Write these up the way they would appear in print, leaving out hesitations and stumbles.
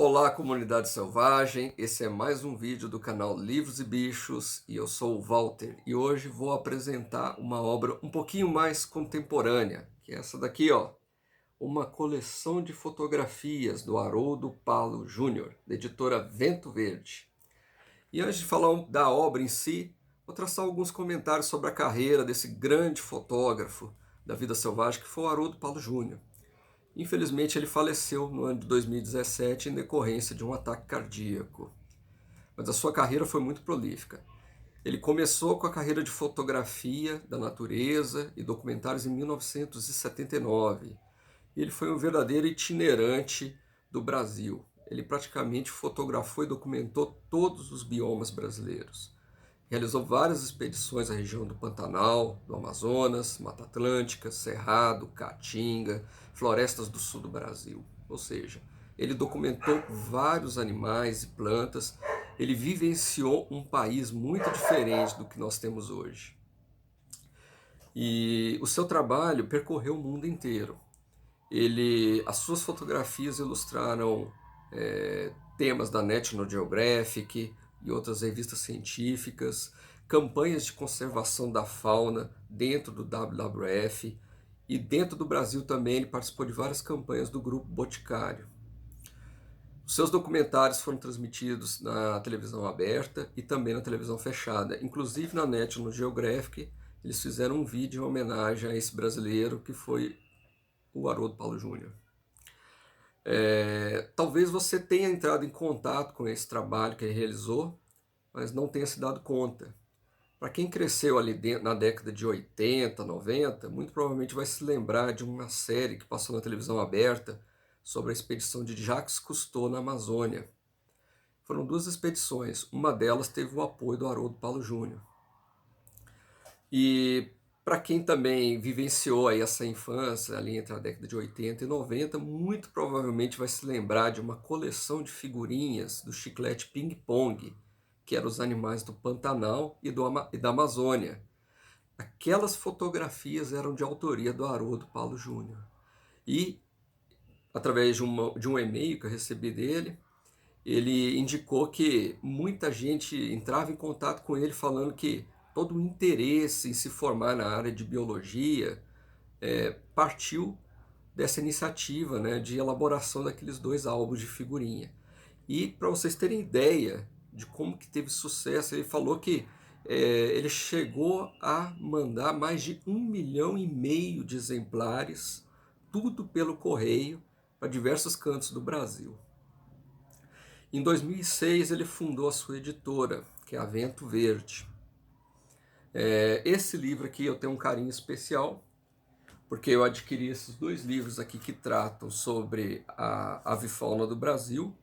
Olá, comunidade selvagem, esse é mais um vídeo do canal Livros e Bichos e eu sou o Walter e hoje vou apresentar uma obra um pouquinho mais contemporânea, que é essa daqui, ó, uma coleção de fotografias do Haroldo Palo Júnior, da editora Vento Verde. E antes de falar da obra em si, vou traçar alguns comentários sobre a carreira desse grande fotógrafo da vida selvagem que foi o Haroldo Palo Júnior. Infelizmente, ele faleceu no ano de 2017 em decorrência de um ataque cardíaco. Mas a sua carreira foi muito prolífica. Ele começou com a carreira de fotografia da natureza e documentários em 1979. E ele foi um verdadeiro itinerante do Brasil. Ele praticamente fotografou e documentou todos os biomas brasileiros. Realizou várias expedições à região do Pantanal, do Amazonas, Mata Atlântica, Cerrado, Caatinga, florestas do sul do Brasil. Ou seja, ele documentou vários animais e plantas. Ele vivenciou um país muito diferente do que nós temos hoje. E o seu trabalho percorreu o mundo inteiro. As suas fotografias ilustraram temas da National Geographic e outras revistas científicas, campanhas de conservação da fauna dentro do WWF, e dentro do Brasil também ele participou de várias campanhas do Grupo Boticário. Os seus documentários foram transmitidos na televisão aberta e também na televisão fechada, inclusive na National Geographic. Eles fizeram um vídeo em homenagem a esse brasileiro que foi o Haroldo Palo Júnior. Talvez você tenha entrado em contato com esse trabalho que ele realizou, mas não tenha se dado conta. Para quem cresceu ali na década de 80, 90, muito provavelmente vai se lembrar de uma série que passou na televisão aberta sobre a expedição de Jacques Cousteau na Amazônia. Foram duas expedições, uma delas teve o apoio do Haroldo Palo Júnior. E para quem também vivenciou aí essa infância ali entre a década de 80 e 90, muito provavelmente vai se lembrar de uma coleção de figurinhas do chiclete Ping Pong, que eram os animais do Pantanal e da Amazônia. Aquelas fotografias eram de autoria do Haroldo Palo Júnior. E, através de um e-mail que eu recebi dele, ele indicou que muita gente entrava em contato com ele falando que todo o interesse em se formar na área de biologia partiu dessa iniciativa, né, de elaboração daqueles dois álbuns de figurinha. E para vocês terem ideia de como que teve sucesso, ele falou que ele chegou a mandar mais de 1,5 milhão de exemplares, tudo pelo correio, para diversos cantos do Brasil. Em 2006 ele fundou a sua editora, que é a Vento Verde. Esse livro aqui eu tenho um carinho especial, porque eu adquiri esses dois livros aqui que tratam sobre a avifauna do Brasil.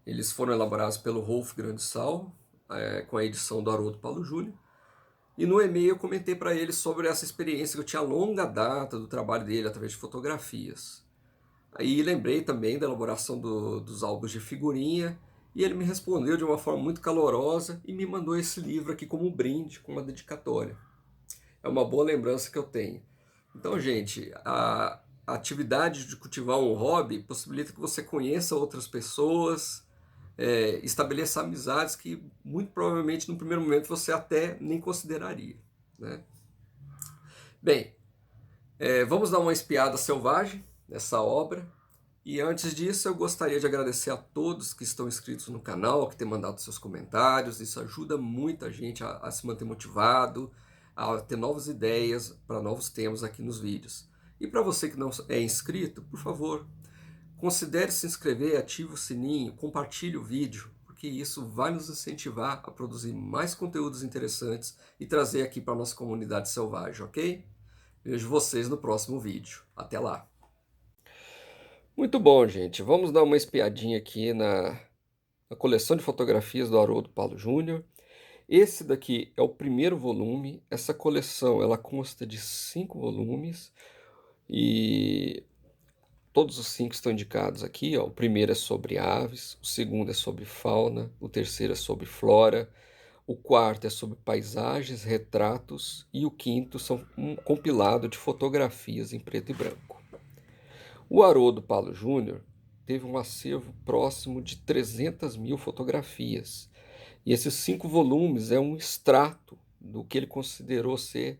Eles foram elaborados pelo Rolf Grandissal, com a edição do Haroldo Palo Júnior. E no e-mail eu comentei para ele sobre essa experiência que eu tinha longa data do trabalho dele através de fotografias. Aí lembrei também da elaboração dos álbuns de figurinha, e ele me respondeu de uma forma muito calorosa e me mandou esse livro aqui como um brinde, com uma dedicatória. É uma boa lembrança que eu tenho. Então, gente, a atividade de cultivar um hobby possibilita que você conheça outras pessoas, estabeleça amizades que muito provavelmente no primeiro momento você até nem consideraria, né? Bem, vamos dar uma espiada selvagem nessa obra. E antes disso, eu gostaria de agradecer a todos que estão inscritos no canal, que têm mandado seus comentários. Isso ajuda muita gente a se manter motivado, a ter novas ideias para novos temas aqui nos vídeos. E para você que não é inscrito, por favor, considere se inscrever, ative o sininho, compartilhe o vídeo, porque isso vai nos incentivar a produzir mais conteúdos interessantes e trazer aqui para a nossa comunidade selvagem, ok? Vejo vocês no próximo vídeo. Até lá! Muito bom, gente. Vamos dar uma espiadinha aqui na coleção de fotografias do Haroldo Palo Júnior. Esse daqui é o primeiro volume. Essa coleção ela consta de 5 volumes e todos os 5 estão indicados aqui, ó. O primeiro é sobre aves, o segundo é sobre fauna, o terceiro é sobre flora, o quarto é sobre paisagens, retratos e o quinto são um compilado de fotografias em preto e branco. O Haroldo Palo Júnior, teve um acervo próximo de 300 mil fotografias. E esses 5 volumes é um extrato do que ele considerou ser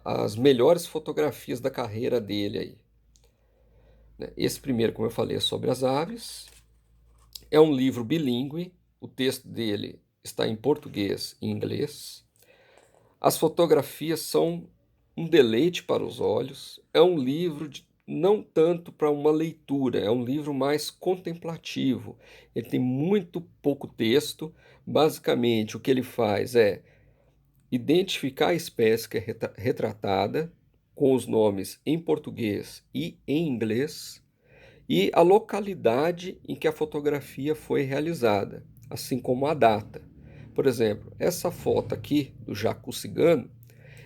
as melhores fotografias da carreira dele aí, né? Esse primeiro, como eu falei, é sobre as aves. É um livro bilíngue, o texto dele está em português e inglês. As fotografias são um deleite para os olhos. É um livro não tanto para uma leitura, é um livro mais contemplativo. Ele tem muito pouco texto. Basicamente, o que ele faz é identificar a espécie que é retratada, com os nomes em português e em inglês, e a localidade em que a fotografia foi realizada, assim como a data. Por exemplo, essa foto aqui do jacu cigano,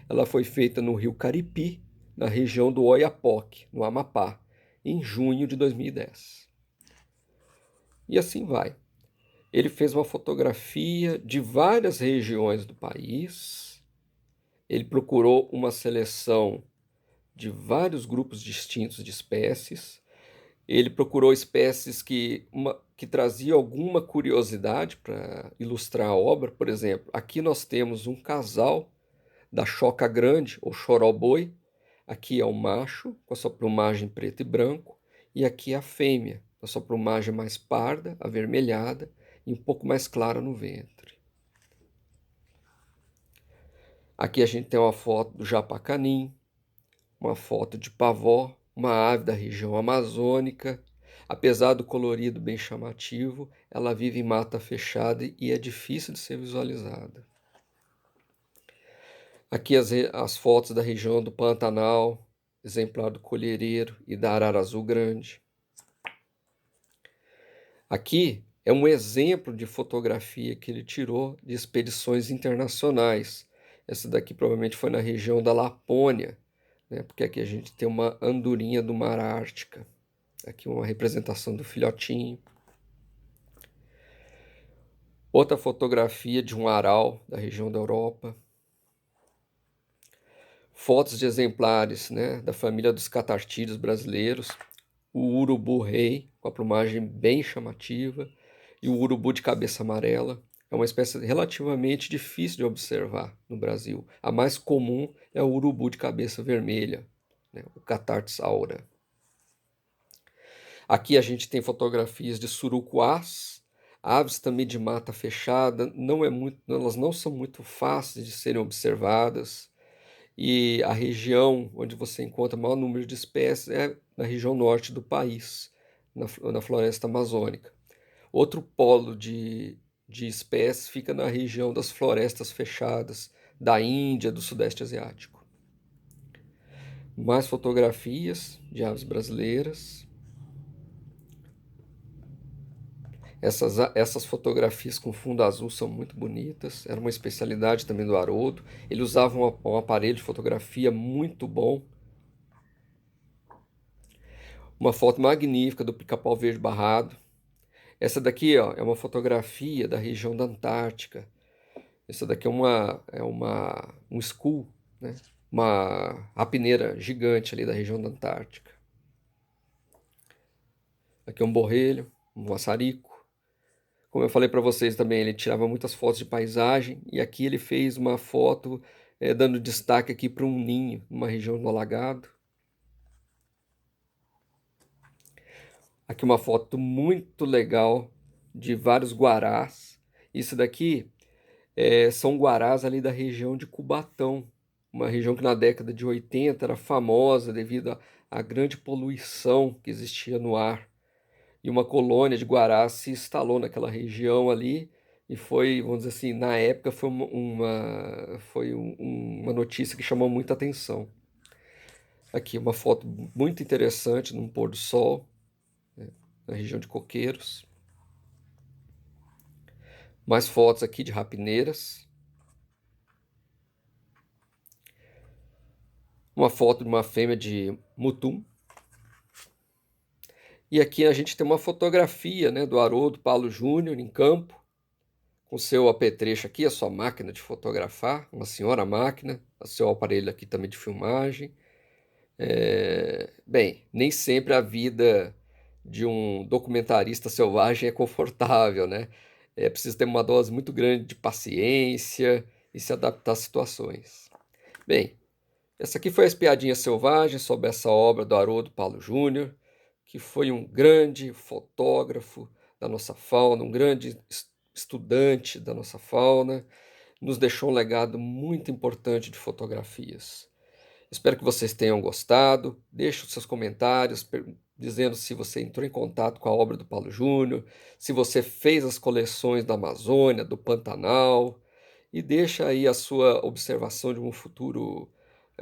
ela foi feita no rio Caripi, na região do Oiapoque, no Amapá, em junho de 2010. E assim vai. Ele fez uma fotografia de várias regiões do país. Ele procurou uma seleção de vários grupos distintos de espécies. Ele procurou espécies que traziam alguma curiosidade para ilustrar a obra. Por exemplo, aqui nós temos um casal da choca grande, ou choró-boi. Aqui é o macho, com a sua plumagem preto e branco, e aqui é a fêmea, com a sua plumagem mais parda, avermelhada, e um pouco mais clara no ventre. Aqui a gente tem uma foto do japacanim, uma foto de pavó, uma ave da região amazônica. Apesar do colorido bem chamativo, ela vive em mata fechada e é difícil de ser visualizada. Aqui as fotos da região do Pantanal, exemplar do colhereiro e da arara azul grande. Aqui é um exemplo de fotografia que ele tirou de expedições internacionais. Essa daqui provavelmente foi na região da Lapônia, né? Porque aqui a gente tem uma andorinha do mar Ártica. Aqui uma representação do filhotinho. Outra fotografia de um aral da região da Europa. Fotos de exemplares, né, da família dos catartídeos brasileiros. O urubu-rei, com a plumagem bem chamativa, e o urubu de cabeça amarela. É uma espécie relativamente difícil de observar no Brasil. A mais comum é o urubu de cabeça vermelha, né, o Cathartes aura. Aqui a gente tem fotografias de surucuás, aves também de mata fechada. Elas não são muito fáceis de serem observadas. E a região onde você encontra o maior número de espécies é na região norte do país, na floresta amazônica. Outro polo de espécies fica na região das florestas fechadas da Índia, do Sudeste Asiático. Mais fotografias de aves brasileiras. Essas fotografias com fundo azul são muito bonitas, era uma especialidade também do Haroldo. Ele usava um aparelho de fotografia muito bom. Uma foto magnífica do pica-pau verde barrado. Essa daqui, ó, é uma fotografia da região da Antártica. Essa daqui um skull, né? Uma rapineira gigante ali da região da Antártica. Aqui é um borrelho, um maçarico. Como eu falei para vocês também, ele tirava muitas fotos de paisagem, e aqui ele fez uma foto dando destaque aqui para um ninho, numa região do alagado. Aqui uma foto muito legal de vários guarás. Isso daqui são guarás ali da região de Cubatão, uma região que na década de 80 era famosa devido à grande poluição que existia no ar. E uma colônia de guarás se instalou naquela região ali, e foi, vamos dizer assim, na época foi uma notícia que chamou muita atenção. Aqui uma foto muito interessante num pôr do sol, né, na região de Coqueiros. Mais fotos aqui de rapineiras. Uma foto de uma fêmea de mutum. E aqui a gente tem uma fotografia, né, do Haroldo Paulo Júnior em campo, com seu apetrecho aqui, a sua máquina de fotografar, uma senhora máquina, o seu aparelho aqui também de filmagem. Bem, nem sempre a vida de um documentarista selvagem é confortável, né? É preciso ter uma dose muito grande de paciência e se adaptar às situações. Bem, essa aqui foi a Espiadinha Selvagem sobre essa obra do Haroldo Paulo Júnior, que foi um grande fotógrafo da nossa fauna, um grande estudante da nossa fauna, nos deixou um legado muito importante de fotografias. Espero que vocês tenham gostado. Deixe os seus comentários dizendo se você entrou em contato com a obra do Paulo Júnior, se você fez as coleções da Amazônia, do Pantanal, e deixa aí a sua observação de um futuro,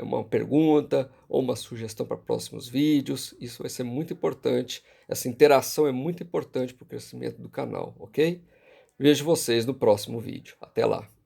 uma pergunta ou uma sugestão para próximos vídeos. Isso vai ser muito importante. Essa interação é muito importante para o crescimento do canal, ok? Vejo vocês no próximo vídeo. Até lá!